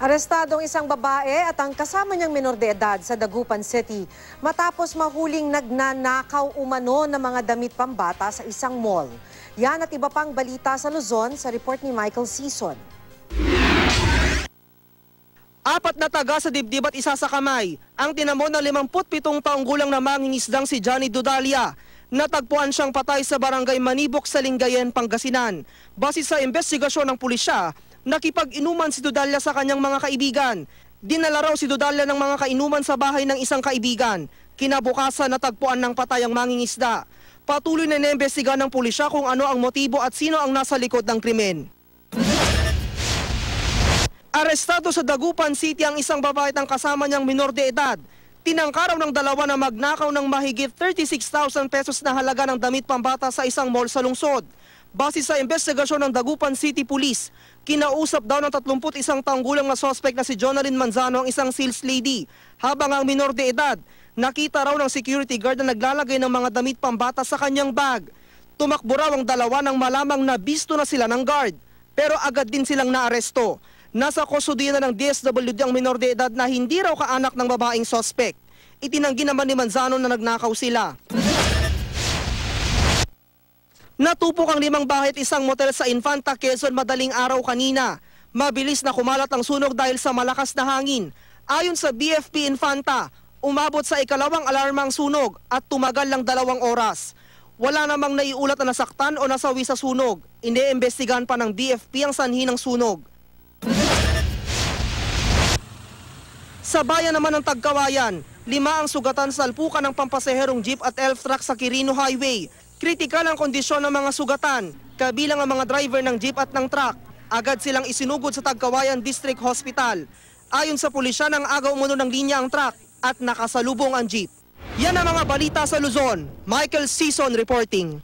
Arestadong isang babae at ang kasama niyang menor de edad sa Dagupan City matapos mahuling nagnanakaw umano ng mga damit pambata sa isang mall. Yan at iba pang balita sa Luzon sa report ni Michael Sison. Apat na taga sa dibdib at isa sa kamay ang tinamo ng 57 taong gulang na mangingisdang si Johnny Dudalia. Natagpuan siyang patay sa barangay Manibok sa Lingayen, Pangasinan. Base sa investigasyon ng pulisya, nakipag-inuman si Dudalia sa kanyang mga kaibigan. Dinala raw si Dudalia ng mga kainuman sa bahay ng isang kaibigan. Kinabukasan natagpuan ng patay ang mangingisda. Patuloy na inimbestiga ng pulisya kung ano ang motibo at sino ang nasa likod ng krimen. Arestado sa Dagupan City ang isang babae at ang kasama niyang minor de edad. Tinangkaraw ng dalawa na magnakaw ng mahigit 36,000 pesos na halaga ng damit pambata sa isang mall sa lungsod. Base sa investigasyon ng Dagupan City Police, kinausap daw ng 31 taong gulang na suspect na si Jonalyn Manzano ang isang sales lady. Habang ang minor de edad, nakita raw ng security guard na naglalagay ng mga damit pambata sa kanyang bag. Tumakbo raw ang dalawa nang malamang nabisto na sila ng guard, pero agad din silang naaresto. Nasa kustudiya na ng DSWD ang minor de edad na hindi raw kaanak ng babaeng suspect. Itinanggi naman ni Manzano na nagnakaw sila. Natupok ang 5 bahay at isang motel sa Infanta, Quezon madaling araw kanina. Mabilis na kumalat ang sunog dahil sa malakas na hangin. Ayon sa BFP Infanta, umabot sa ikalawang alarma ang sunog at tumagal lang 2 oras. Wala namang naiulat na nasaktan o nasawi sa sunog. Iniimbestigahan pa ng BFP ang sanhi ng sunog. Sa bayan naman ng Tagkawayan, 5 ang sugatan sa salpukan ng pampasaherong jeep at elf truck sa Quirino Highway. Kritikal ang kondisyon ng mga sugatan, kabilang ang mga driver ng jeep at ng truck. Agad silang isinugod sa Tagkawayan District Hospital. Ayon sa pulisya, ng aga umuno ng linya ang truck at nakasalubong ang jeep. Yan ang mga balita sa Luzon. Michael Sison reporting.